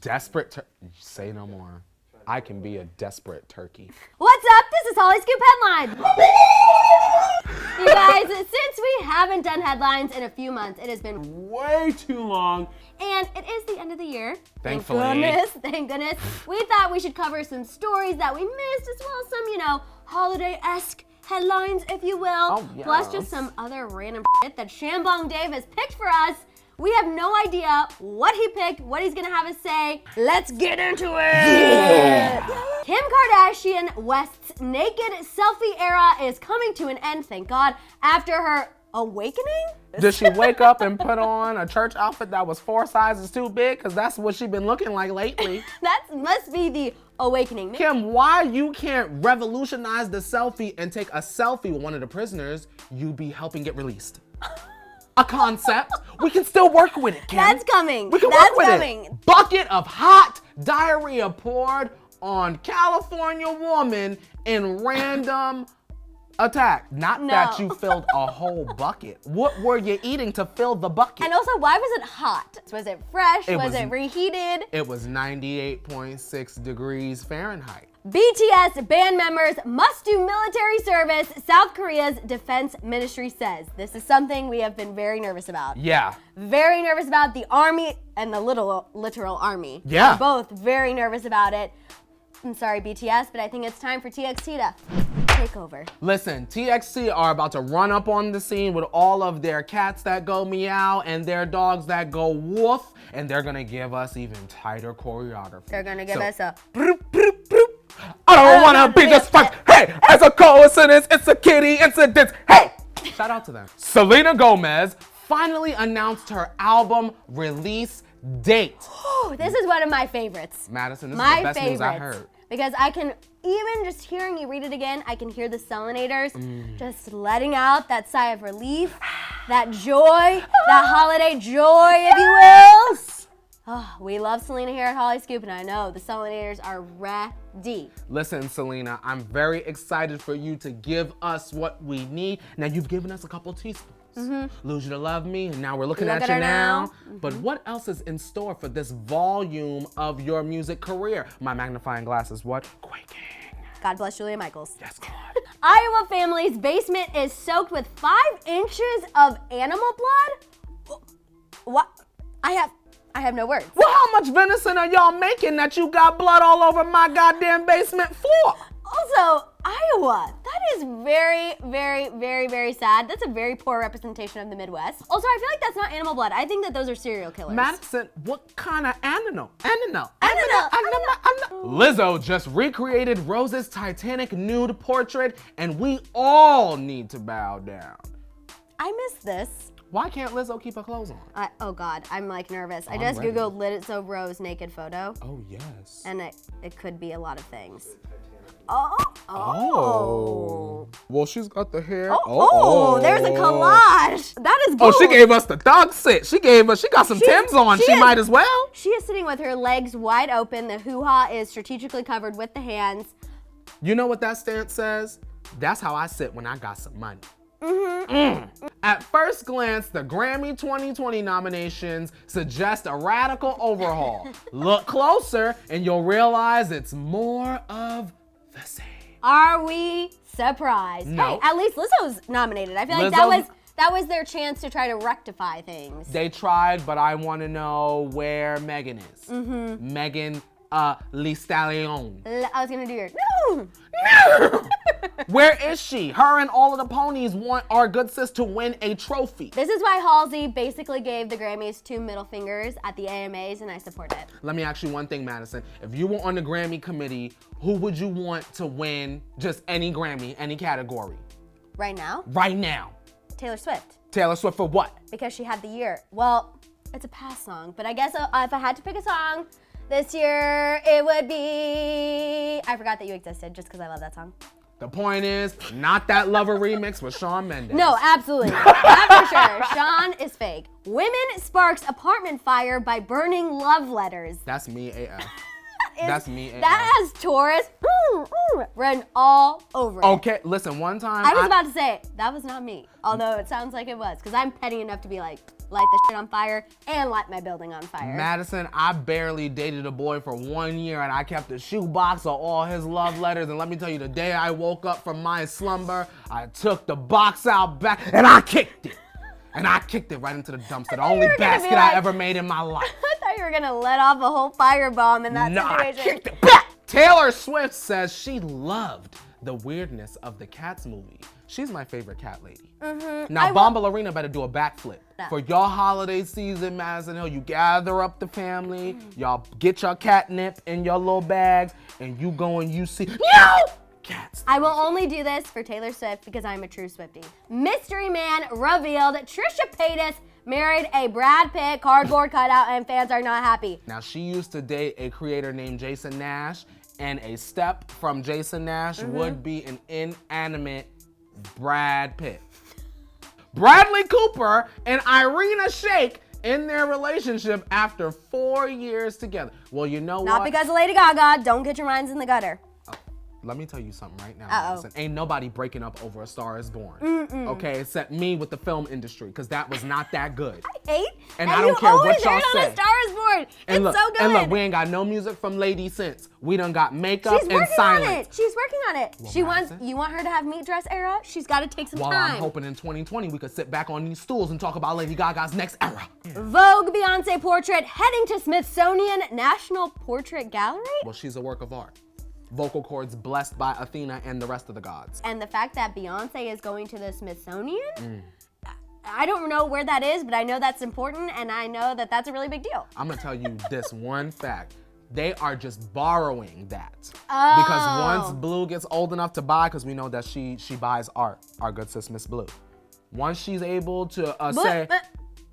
Desperate say no more. I can be a desperate turkey. What's up? This is Hollyscoop Headlines. You guys, since we haven't done headlines in a few months, it has been Way too long. and it is the end of the year. Thankfully. Thank goodness. We thought we should cover some stories that we missed, as well as some, holiday-esque headlines, if you will. Oh, yes. Plus just some other random shit that Shambong Dave has picked for us. We have no idea what he picked, what he's gonna have us say. Let's get into it! Yeah. Kim Kardashian West's naked selfie era is coming to an end, thank God, after her awakening? Did she wake up and put on a church outfit that was 4 sizes too big? Because that's what she's been looking like lately. That must be the awakening. Kim, why you can't revolutionize the selfie and take a selfie with one of the prisoners you be helping get released? A concept. We can still work with it, Kim. That's coming. We can That's work with coming. it. Bucket of hot diarrhea poured on California woman in random attack. Not that you filled a whole bucket. What were you eating to fill the bucket? And also, why was it hot? Was it fresh? Was was- it reheated? It was 98.6 degrees Fahrenheit. BTS band members must do military service, South Korea's defense ministry says. This is something we have been very nervous about. Yeah. Very nervous about the army and the literal army. Yeah. We're both very nervous about it. I'm sorry, BTS, but I think it's time for TXT to take over. Listen, TXT are about to run up on the scene with all of their cats that go meow and their dogs that go woof, and they're gonna give us even tighter choreography. They're gonna give us a Broop, broop, broop. I don't wanna be this fuck. Hey, as a coincidence, it's a kitty incident. Hey, shout out to them. Selena Gomez finally announced her album release date. This is one of my favorites. Madison, this is My the best news I favorites. heard. Because I can, even just hearing you read it again, I can hear the Selenators just letting out that sigh of relief, that joy, that holiday joy, if you will. Oh, we love Selena here at Hollyscoop, and I know the Selenators are ready. Listen, Selena, I'm very excited for you to give us what we need. Now, you've given us a couple teaspoons. Lose You to Love Me, and now we're looking Look at at you her now. now. But what else is in store for this volume of your music career? My magnifying glass is what? Quaking. God bless Julia Michaels. Yes, God. Iowa family's basement is soaked with 5 inches of animal blood? What? I have no words. Well, how much venison are y'all making that you got blood all over my goddamn basement floor? Also, Iowa, that is very, very, very, very sad. That's a very poor representation of the Midwest. Also, I feel like that's not animal blood. I think that those are serial killers. Madison, what kind of animal? Animal. Animal. Lizzo just recreated Rose's Titanic nude portrait, and we all need to bow down. I missed this. Why can't Lizzo keep her clothes on? Oh God, I'm like nervous. I I'm just ready. Googled Lizzo Rose naked photo, Oh, yes. and it could be a lot of things. Well, she's got the hair. There's a collage. That is Oh, gold. she gave us the dog sit. She got some Timbs on. She is- might as well. She is sitting with her legs wide open. The hoo-ha is strategically covered with the hands. You know what that stance says? That's how I sit when I got some money. At first glance, the Grammy 2020 nominations suggest a radical overhaul. Look closer and you'll realize it's more of the same. Are we surprised? No. Hey, at least Lizzo's nominated. I feel like Lizzo's- that was their chance to try to rectify things. They tried, but I want to know where Megan is. Megan Lee Stallion. I was gonna do your no. Where is she? Her and all of the ponies want our good sis to win a trophy. This is why Halsey basically gave the Grammys 2 middle fingers at the AMAs, and I support it. Let me ask you one thing, Madison. If you were on the Grammy committee, who would you want to win just any Grammy, any category? Right now, Right now. Taylor Swift, Taylor Swift for what? because she had the year. Well, it's a past song, but I guess if I had to pick a song this year, it would be I Forgot That You Existed, just because I love that song. The point is, not that Lover remix with Shawn Mendes. No, absolutely. Not for sure. Sean is fake. Women sparks apartment fire by burning love letters. That's me AF. That's me AF. That has Taurus written all over it. Okay, listen, one time I was about to say, that was not me. Although it sounds like it was, because I'm petty enough to be like, light the shit on fire, and light my building on fire. Madison, I barely dated a boy for 1 year and I kept a shoebox of all his love letters. And let me tell you, the day I woke up from my slumber, I took the box out back and I kicked it. And I kicked it right into the dumpster. The only basket I ever made in my life. I thought you were gonna let off a whole firebomb in that situation. I kicked it back. Taylor Swift says she loved the weirdness of the Cats movie. She's my favorite cat lady. Now, Bombalurina better do a backflip. No. For y'all holiday season, Madison Hill, you gather up the family, y'all get your catnip in your little bags, and you go and you see, no! Cats. I will only do this for Taylor Swift because I'm a true Swiftie. Mystery Man revealed Trisha Paytas married a Brad Pitt cardboard cutout and fans are not happy. Now, she used to date a creator named Jason Nash, and a step from Jason Nash would be an inanimate Brad Pitt. Bradley Cooper and Irina Shayk in their relationship after 4 years together. Well, you know what? Not because of Lady Gaga. Don't get your minds in the gutter. Let me tell you something right now, Madison. Ain't nobody breaking up over A Star Is Born. Okay, except me with the film industry, because that was not that good. I hate. And I don't care what y'all say. A Star Is Born. And It's so good. And look, we ain't got no music from Lady since. We done got makeup She's and working silence. on it. She's working on it. Well, You want her to have meat dress era? She's got to take some Well, time. I'm hoping in 2020 we could sit back on these stools and talk about Lady Gaga's next era. Vogue Beyonce portrait heading to Smithsonian National Portrait Gallery. Well, she's a work of art. Vocal cords blessed by Athena and the rest of the gods. And the fact that Beyonce is going to the Smithsonian, I don't know where that is, but I know that's important, and I know that that's a really big deal. I'm gonna tell you this one fact. They are just borrowing that. Oh. Because once Blue gets old enough to buy, because we know that she buys art, our good sis Miss Blue. Once she's able to say,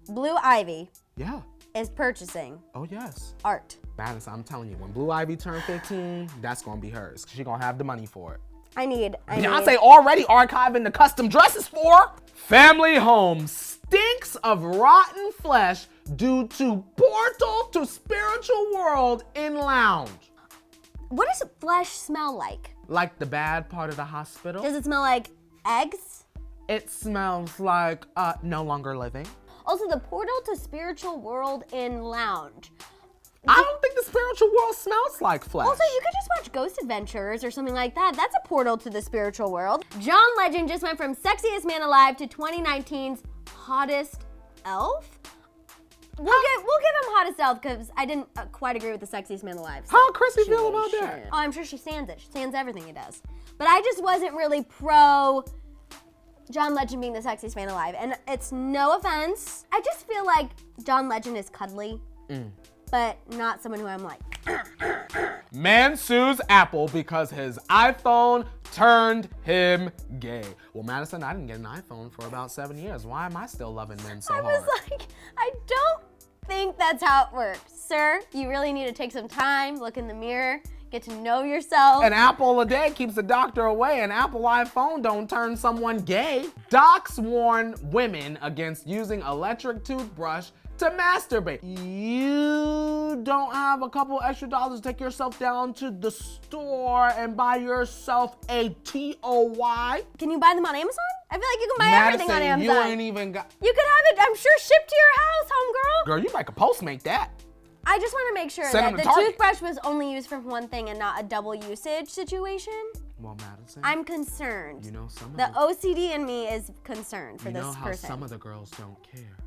Blue Ivy yeah, is purchasing oh yes, art. Madison, I'm telling you, when Blue Ivy turned 15, that's gonna be hers. She gonna have the money for it. Beyonce already archiving the custom dresses for her. Family home stinks of rotten flesh due to portal to spiritual world in lounge. What does flesh smell like? Like the bad part of the hospital. Does it smell like eggs? It smells like no longer living. Also, the portal to spiritual world in lounge. I don't think the spiritual world smells like flesh. Also, you could just watch Ghost Adventures or something like that. That's a portal to the spiritual world. John Legend just went from sexiest man alive to 2019's hottest elf. We'll give him hottest elf because I didn't quite agree with the sexiest man alive. How Chrissy feel about that? Oh, I'm sure she stands it. She stands everything he does. But I just wasn't really pro John Legend being the sexiest man alive. And it's no offense. I just feel like John Legend is cuddly. But not someone who I'm like. Man sues Apple because his iPhone turned him gay. Well, Madison, I didn't get an iPhone for about 7 years. Why am I still loving men so hard? I was like, I don't think that's how it works. Sir, you really need to take some time, look in the mirror, get to know yourself. An apple a day keeps the doctor away. An Apple iPhone don't turn someone gay. Docs warn women against using electric toothbrush to masturbate. You don't have a couple extra dollars to take yourself down to the store and buy yourself a TOY? Can you buy them on Amazon? I feel like you can buy everything on Amazon. You ain't even got... You could have it, I'm sure, shipped to your house, homegirl. Girl, you might could Postmate that. I just want to make sure Send that them the to Target. toothbrush was only used for one thing and not a double usage situation. Well, Madison, I'm concerned. you know some of The OCD in me is concerned for this You know how person. some of the girls don't care.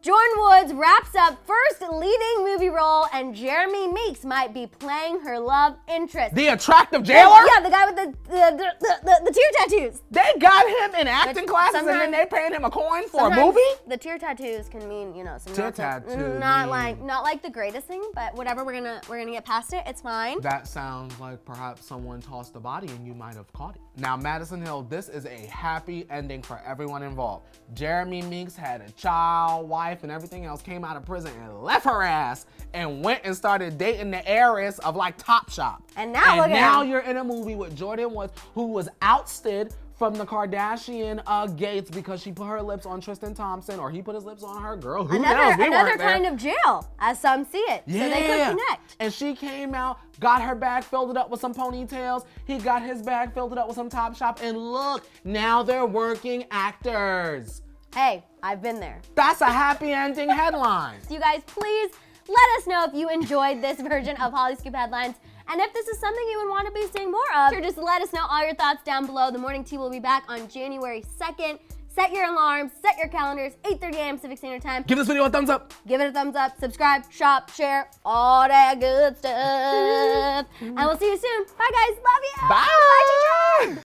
Jordan Woods wraps up first leading movie role, and Jeremy Meeks might be playing her love interest. The attractive jailer? Yeah, the guy with the tear tattoos. They got him in acting classes and then sometimes- they paid him a coin for a Sometimes movie? The tear tattoos can mean, you know, some Tear not so- tattoo not mean- like the greatest thing, but whatever. We're gonna get past it. It's fine. That sounds like perhaps someone tossed a body and you might have caught it. Now, Madison Hill, this is a happy ending for everyone involved. Jeremy Meeks had a child, wife, and everything else, came out of prison and left her ass and went and started dating the heiress of like Topshop. And now look at now him. you're in a movie with Jordan Woods, who was ousted from the Kardashian gates because she put her lips on Tristan Thompson, or he put his lips on her. Girl, who knows? We Another weren't there. kind of jail, as some see it. Yeah. So they could connect. And she came out, got her bag, filled it up with some ponytails. He got his bag, filled it up with some Topshop. And look, now they're working actors. Hey, I've been there. That's a happy ending headline. So you guys, please let us know if you enjoyed this version of Hollyscoop Headlines. And if this is something you would want to be seeing more of, or just let us know all your thoughts down below. The Morning Tea will be back on January 2nd. Set your alarms, set your calendars, 8:30 a.m. Pacific Standard Time. Give this video a thumbs up. Give it a thumbs up, subscribe, shop, share, all that good stuff. And we'll see you soon. Bye, guys. Love you. Bye. Bye, teacher.